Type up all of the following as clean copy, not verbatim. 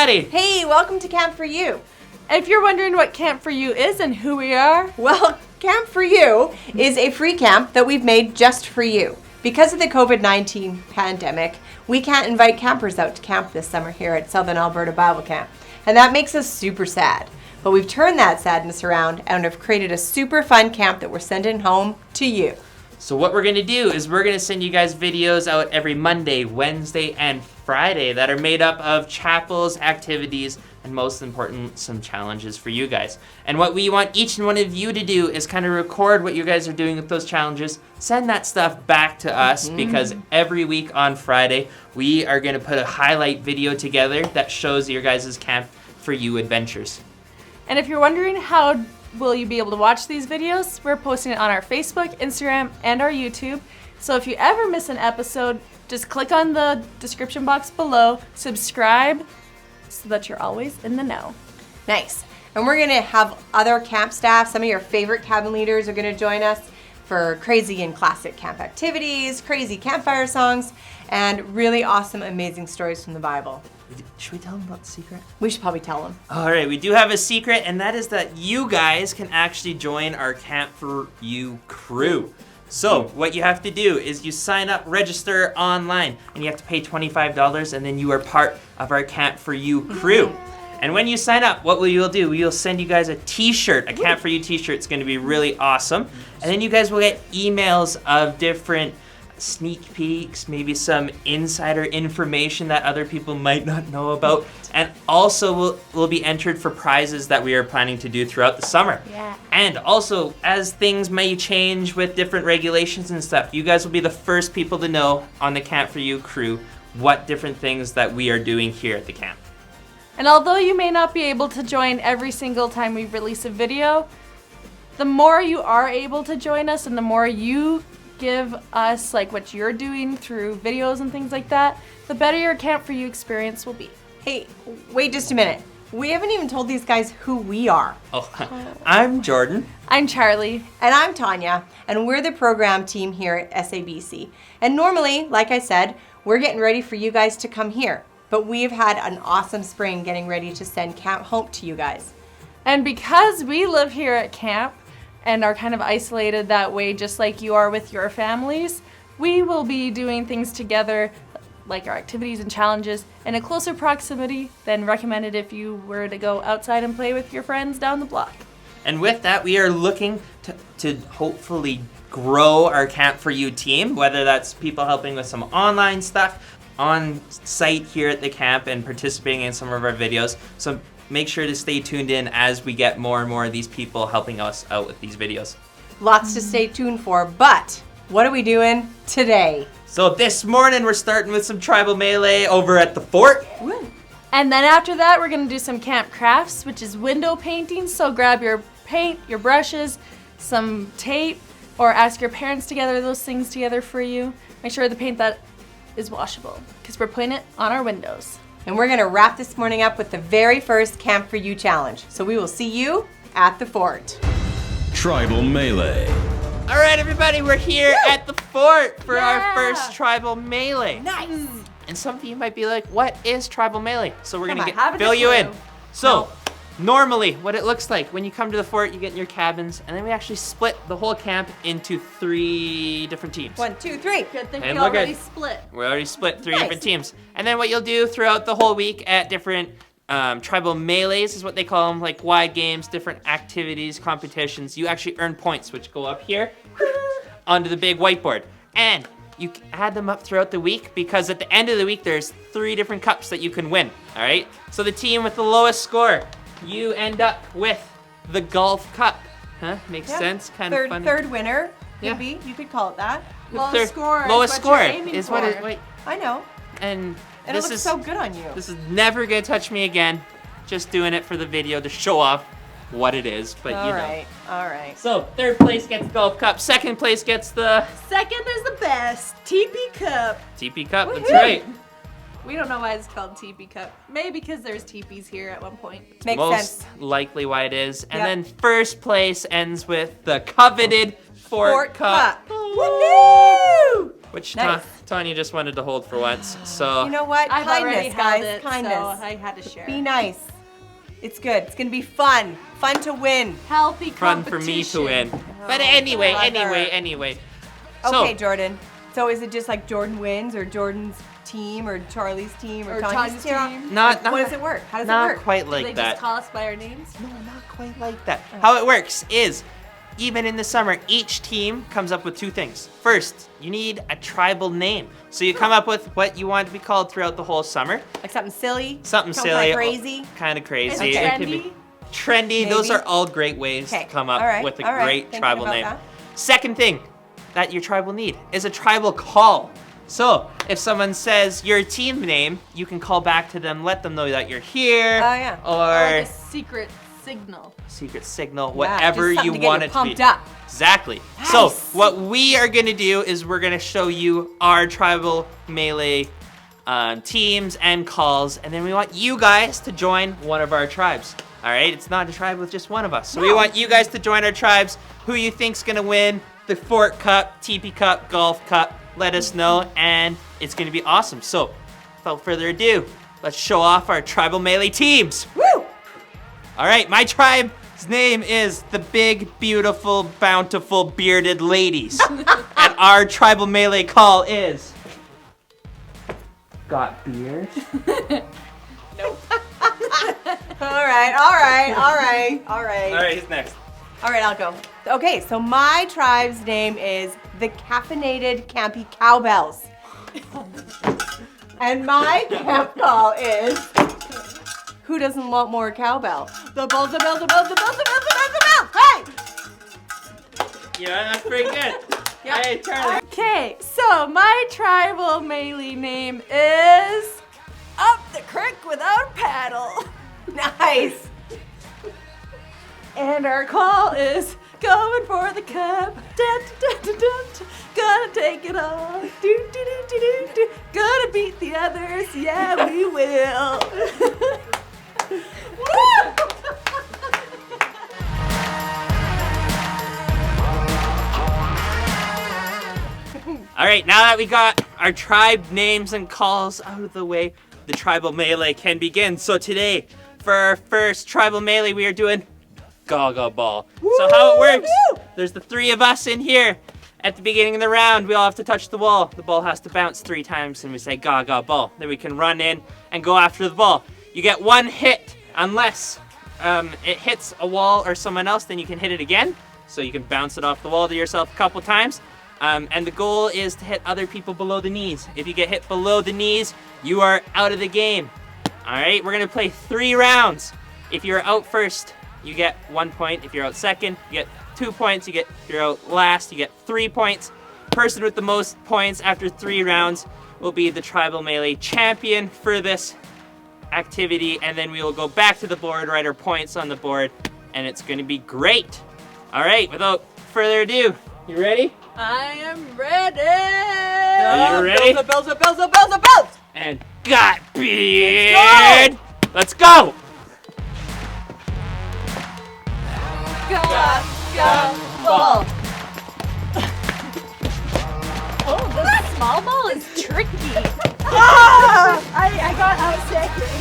everybody! Hey, welcome to Camp4U. If you're wondering what Camp4U is and who we are, well, Camp4U is a free camp that we've made just for you. Because of the COVID-19 pandemic, we can't invite campers out to camp this summer here at Southern Alberta Bible Camp. And that makes us super sad. But we've turned that sadness around and have created a super fun camp that we're sending home to you. So what we're going to do is we're going to send you guys videos out every Monday, Wednesday, and Friday that are made up of chapels, activities, and most important, some challenges for you guys. And what we want each and one of you to do is kind of record what you guys are doing with those challenges, send that stuff back to us because every week on Friday, we are going to put a highlight video together that shows your guys' Camp4U adventures. and if you're wondering how will you be able to watch these videos, we're posting it on our Facebook, Instagram, and our YouTube. So if you ever miss an episode, just click on the description box below, subscribe, so that you're always in the know. Nice. And we're going to have other camp staff. Some of your favorite cabin leaders are going to join us for crazy and classic camp activities, crazy campfire songs, and really awesome, amazing stories from the Bible. Should we tell them about the secret? We should probably tell them. All right, we do have a secret, and that is that you guys can actually join our Camp4U crew. So what you have to do is you sign up, register online, and you have to pay $25, and then you are part of our Camp4U crew. And when you sign up, what we will do, we will send you guys a t-shirt, a Camp4U t-shirt. It's going to be really awesome. And then you guys will get emails of different sneak peeks, maybe some insider information that other people might not know about, and also will be entered for prizes that we are planning to do throughout the summer. Yeah. And also, as things may change with different regulations and stuff, you guys will be the first people to know on the Camp4U crew what different things that we are doing here at the camp. And although you may not be able to join every single time we release a video, the more you are able to join us and the more you give us like what you're doing through videos and things like that, the better your Camp4U experience will be. Hey, wait just a minute. We haven't even told these guys who we are. Oh, I'm Jordan. I'm Charlie. And I'm Tanya, and we're the program team here at SABC. And normally, like I said, we're getting ready for you guys to come here. But we've had an awesome spring getting ready to send camp home to you guys. And because we live here at camp and are kind of isolated that way, just like you are with your families, we will be doing things together, like our activities and challenges, in a closer proximity than recommended if you were to go outside and play with your friends down the block. And with that, we are looking to hopefully grow our Camp4U team, whether that's people helping with some online stuff, on site here at the camp and participating in some of our videos. So make sure to stay tuned in as we get more and more of these people helping us out with these videos. Lots to stay tuned for, but what are we doing today? So this morning we're starting with some tribal melee over at the fort. Woo. And then after that, we're gonna do some camp crafts, which is window painting. So grab your paint, your brushes, some tape, or ask your parents to gather those things together for you. Make sure the paint that is washable, because we're putting it on our windows. And we're gonna wrap this morning up with the very first Camp4U challenge. So we will see you at the fort. Tribal Melee. All right, everybody, we're here at the fort for our first tribal melee. Nice. And some of you might be like, what is tribal melee? So we're gonna haven't fill a you in. clue. So normally what it looks like when you come to the fort, you get in your cabins, and then we actually split the whole camp into 3 different teams. 1, 2, 3. Good thing And we we're good. already split. We already split 3 Nice. different teams. And then what you'll do throughout the whole week at different tribal melees is what they call them, like wide games, different activities, competitions. You actually earn points, which go up here onto the big whiteboard. And you can add them up throughout the week because at the end of the week, there's 3 different cups that you can win, all right? So the team with the lowest score, you end up with the golf cup. Huh? Makes sense? Kind of funny. Third winner Yeah. could be. You could call it that. The Lowest score is lowest what score you're aiming is what for. it, wait, I know. and And this it looks is so good on you. This is never gonna touch me again. Just doing it for the video to show off what it is, but All you know. right, all right. So 3rd place gets the golf cup. 2nd place gets the Second is the best, TP Cup. TP cup. That's Woohoo! right. We don't know why it's called TP Cup. Maybe because there's teepees here at one point. Makes Most sense. likely why it is. And Yep. then 1st place ends with the coveted Fort Cup. Woohoo! Which Nice. Tanya just wanted to hold for once. So You know what? I've already Kindness, held guys. it, Kindness. so I had to share. Be nice. It's good. It's gonna be fun. Fun to win. Healthy fun competition. for me to win. But anyway. So, Okay, Jordan. So is it just like Jordan wins, or Jordan's team, or Charlie's team, or Or Tanya's Tanya's team? team. not How does it work? How does it not work? quite Do like they that. just call us by our names? No, not quite like that. How it works is, even in the summer, each team comes up with two things. First, you need a tribal name. So you come up with what you want to be called throughout the whole summer. Like something silly? Something Something silly. crazy? Kind of crazy. Is it It can be trendy? trendy. Those Maybe. are all great ways Okay, to come up all right, with a all right. great Thinking tribal about name. that. Second thing that your tribe will need is a tribal call. So if someone says your team name, you can call back to them, let them know that you're here. Oh, yeah. Or Or like a secret signal. secret signal, Yeah, whatever just something you to get want you it to be. pumped up. Exactly. So Nice. what we are gonna do is we're gonna show you our tribal melee teams and calls, and then we want you guys to join one of our tribes. All right, it's not a tribe with just one of us. So we No. want you guys to join our tribes. Who you think's gonna win the Fort Cup, TP Cup, Golf Cup? Let us know, and it's gonna be awesome. So without further ado, let's show off our tribal melee teams. Woo! All right, my tribe's name is the Big, Beautiful, Bountiful, Bearded Ladies. And our tribal melee call is... Got beard? All right. All right, who's next? All right, I'll go. Okay, so my tribe's name is the Caffeinated Campy Cowbells. And my camp call is, who doesn't want more cowbell? The bells, the bells, the bells, the bells, the bells, the bells, the bells. Hey! Yeah, that's pretty good. Hey, Charlie. Okay, so my tribal melee name is Up the Creek Without a Paddle. Nice. And our call is going for the cup. Dun, dun, dun, dun, dun. Gonna take it all. Do, do, do, do, do, do. Gonna beat the others. Yeah, we will. All right, now that we got our tribe names and calls out of the way, the tribal melee can begin. So today, for our first tribal melee, we are doing Gaga Ball. So how it works, there's the three of us in here. At the beginning of the round, we all have to touch the ball. The ball has to bounce 3 times, and we say Gaga Ball. Then we can run in and go after the ball. You get 1 hit unless it hits a wall or someone else, then you can hit it again. So you can bounce it off the wall to yourself a couple times. And the goal is to hit other people below the knees. If you get hit below the knees, you are out of the game. All right, we're gonna play 3 rounds. If you're out first, you get 1 point. If you're out second, you get 2 points. If you're out last, you get 3 points. Person with the most points after 3 rounds will be the tribal melee champion for this activity. And then we will go back to the board, write our points on the board, and it's gonna be great. All right, without further ado, you ready? I am ready. Are you ready? Bells, the bells, the bells, the bells. And got beard. Let's go. Go ball. Oh, the small ball is tricky. I got out second.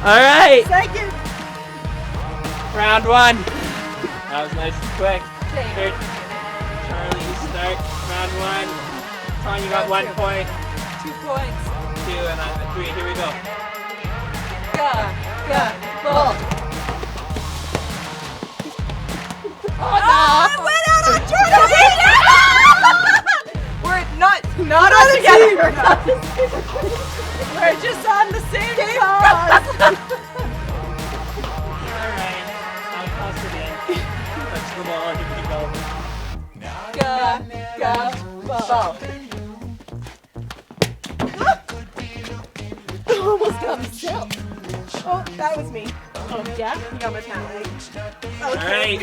All right, Second. round 1. That was nice and quick. Okay. Here, Charlie, you start round 1. Tanya, you got 1 point. 2 points. 2 and I'm at 3. Here we go. Go ball. I went out on Jordan. We're not on together. We're just on the same cause. All right, I'll toss it in. Touch the ball. Here we go. Go ball. Almost got myself. Oh, that was me. Oh yeah. You got my talent. All right.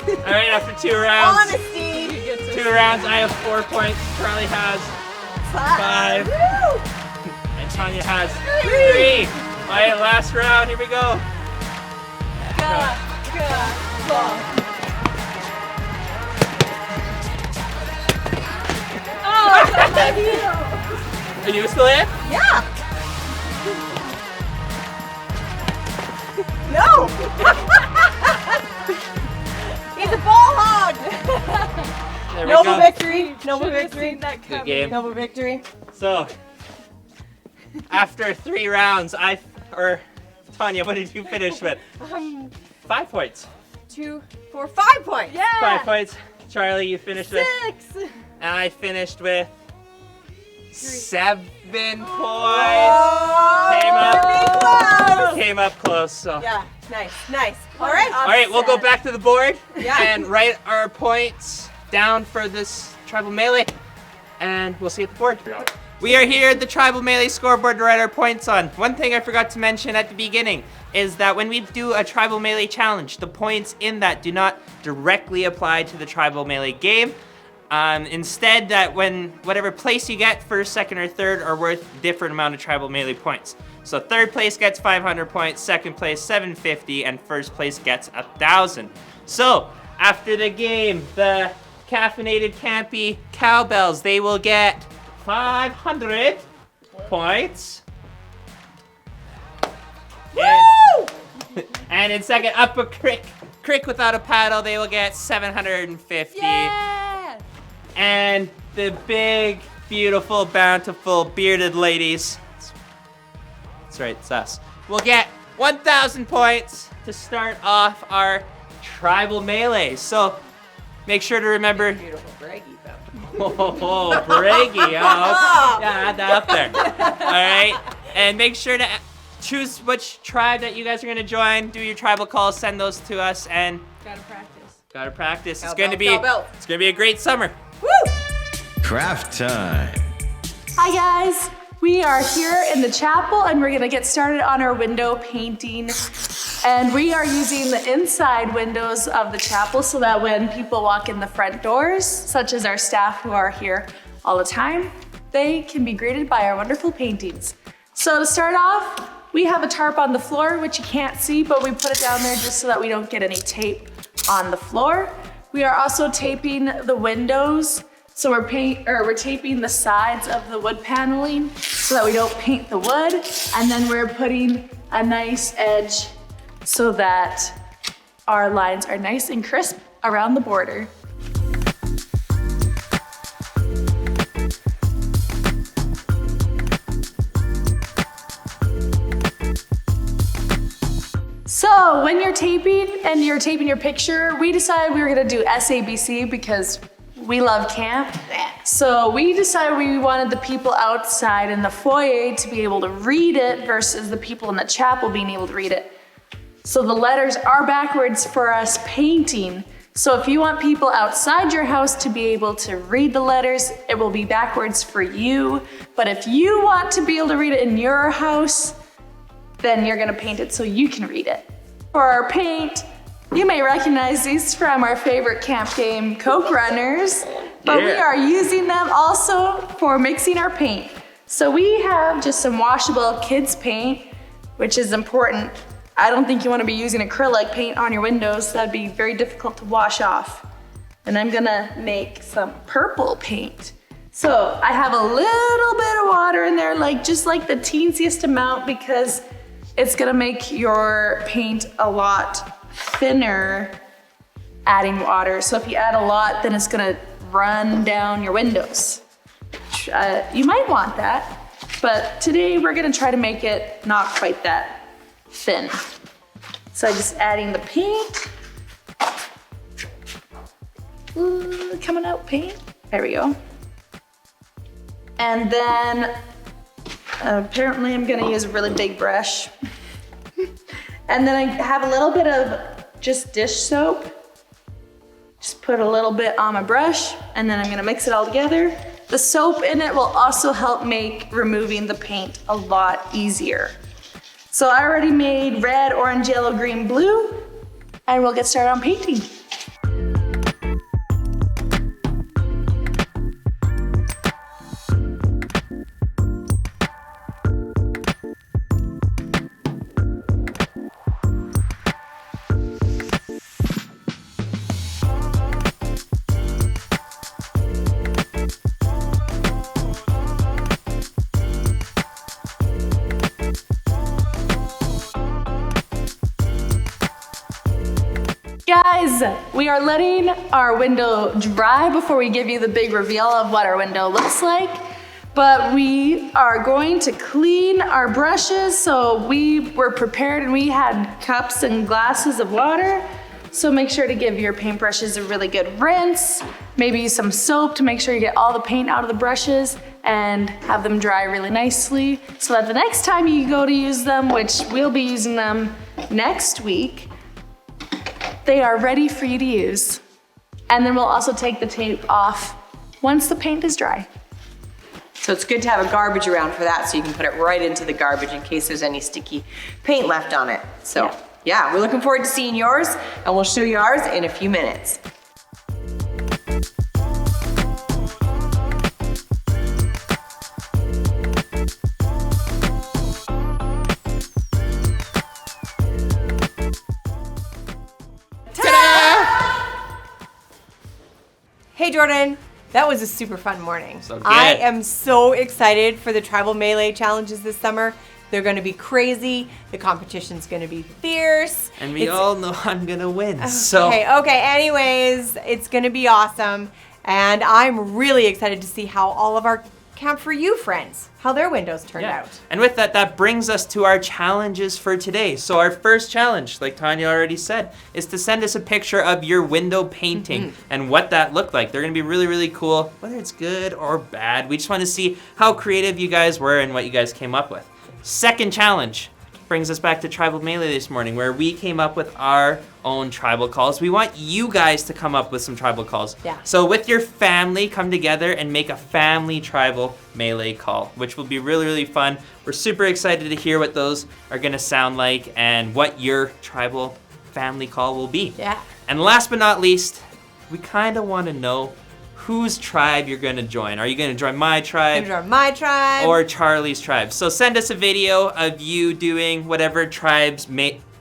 All right, after 2 rounds. Honesty. 2 rounds, I have 4 points. Charlie has 5. And Tanya has 3. All right, last round. Here we go. Go ball. Are you still in? Yeah. No. He's a ball hog. There we Noble go. victory. Noble Should've victory. seen that Good coming. game. Noble victory. So, after 3 rounds, Tanya, what did you finish with? 5 points. 2, 4, 5 points. Yeah. 5 points. Charlie, you finished with, 6. and I finished with 7 points. Oh, Came up close. So. Yeah, nice. All right. All right, we'll go back to the board Yeah. and write our points down for this tribal melee, and we'll see you at the board. We are here at the tribal melee scoreboard to write our points on. One thing I forgot to mention at the beginning is that when we do a tribal melee challenge, the points in that do not directly apply to the tribal melee game. Instead, that when whatever place you get, first, second, or third, are worth different amount of tribal melee points. So third place gets 500 points, second place 750, and first place gets 1,000. So after the game, the caffeinated campy cowbells, they will get 500 points. Woo! And in second, Upper Crick without a paddle, they will get 750. Yeah. And the big, beautiful, bountiful, bearded ladies, that's right, it's us, we'll get 1,000 points to start off our tribal melee. So make sure to remember. Beautiful braggy Oh, braggy. Oh, yeah, add that up there. All right. And make sure to choose which tribe that you guys are going to join. Do your tribal calls, send those to us, and Gotta practice. gotta practice. It's Cowbell, going to be cowbell. it's going to be a great summer. Woo! Craft time. Hi guys, we are here in the chapel and we're gonna get started on our window painting. And we are using the inside windows of the chapel so that when people walk in the front doors, such as our staff who are here all the time, they can be greeted by our wonderful paintings. So to start off, we have a tarp on the floor, which you can't see, but we put it down there just so that we don't get any tape on the floor. We are also taping the windows. So we're taping the sides of the wood paneling so that we don't paint the wood. And then we're putting a nice edge so that our lines are nice and crisp around the border. So when you're taping and you're taping your picture, we decided we were gonna do SABC because we love camp. So we decided we wanted the people outside in the foyer to be able to read it versus the people in the chapel being able to read it. So the letters are backwards for us painting. So if you want people outside your house to be able to read the letters, it will be backwards for you. But if you want to be able to read it in your house, then you're gonna paint it so you can read it. For our paint, you may recognize these from our favorite camp game, Coke Runners, but we are using them also for mixing our paint. So we have just some washable kids paint, which is important. I don't think you want to be using acrylic paint on your windows. That'd be very difficult to wash off. And I'm gonna make some purple paint. So I have a little bit of water in there, just like the teensiest amount, because it's gonna make your paint a lot thinner adding water. So if you add a lot, then it's gonna run down your windows. You might want that, but today we're gonna try to make it not quite that thin. So I'm just adding the paint. Ooh, coming out paint. There we go. And then apparently I'm gonna use a really big brush. And then I have a little bit of just dish soap. Just put a little bit on my brush, and then I'm gonna mix it all together. The soap in it will also help make removing the paint a lot easier. So I already made red, orange, yellow, green, blue, and we'll get started on painting. guys, we are letting our window dry before we give you the big reveal of what our window looks like. But we are going to clean our brushes. So we were prepared and we had cups and glasses of water. So make sure to give your paintbrushes a really good rinse, maybe some soap to make sure you get all the paint out of the brushes and have them dry really nicely so that the next time you go to use them, which we'll be using them next week, they are ready for you to use. And then we'll also take the tape off once the paint is dry. So it's good to have a garbage around for that so you can put it right into the garbage in case there's any sticky paint left on it. So yeah, we're looking forward to seeing yours and we'll show you ours in a few minutes. Hey Jordan, that was a super fun morning. So good. I am so excited for the Tribal Melee challenges this summer. They're gonna be crazy. The competition's gonna be fierce. And we all know I'm gonna win, so. Okay, anyways, it's gonna be awesome. And I'm really excited to see how all of our Camp4U friends, how their windows turned out. And with that, that brings us to our challenges for today. So our first challenge, like Tanya already said, is to send us a picture of your window painting and what that looked like. They're gonna be really, really cool, whether it's good or bad. We just wanna see how creative you guys were and what you guys came up with. Second challenge brings us back to Tribal Melee this morning, where we came up with our own tribal calls. We want you guys to come up with some tribal calls. Yeah. So with your family, come together and make a family tribal melee call, which will be really, really fun. We're super excited to hear what those are gonna sound like and what your tribal family call will be. Yeah. And last but not least, we kind of want to know whose tribe you're gonna join. Are you gonna join my tribe? My tribe. Or Charlie's tribe. So send us a video of you doing whatever tribe's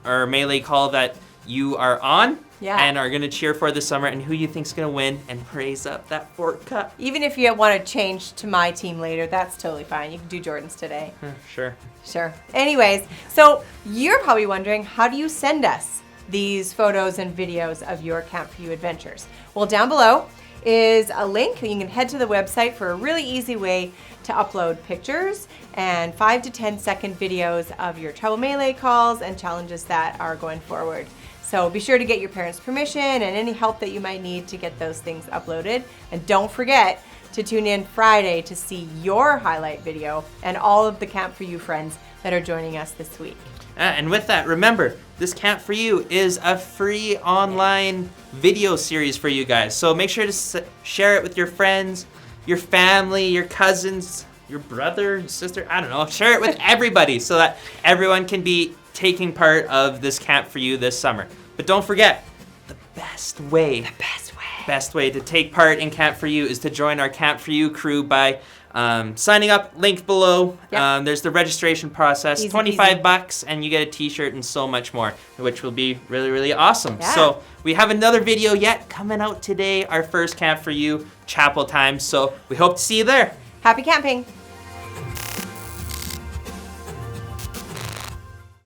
or melee call that you are on and are gonna cheer for this summer and who you think's gonna win and raise up that Fort Cup. Even if you want to change to my team later, that's totally fine. You can do Jordan's today. Sure. Sure. Anyways, so you're probably wondering, how do you send us these photos and videos of your Camp4U adventures? Well, down below is a link. You can head to the website for a really easy way to upload pictures and 5 to 10 second videos of your Tribal Melee calls and challenges that are going forward. So be sure to get your parents' permission and any help that you might need to get those things uploaded. And don't forget to tune in Friday to see your highlight video and all of the Camp4U friends that are joining us this week. And with that, remember, this Camp4U is a free online video series for you guys. So make sure to share it with your friends, your family, your cousins, your brother, sister, I don't know. Share it with everybody so that everyone can be taking part of this Camp4U this summer. But don't forget, the best way to take part in Camp4U is to join our Camp4U crew by signing up, link below. Yep. There's the registration process, Easy $25 bucks, and you get a t-shirt and so much more, which will be really, really awesome. Yeah. So we have another video yet coming out today, our first Camp4U chapel time. So we hope to see you there. Happy camping!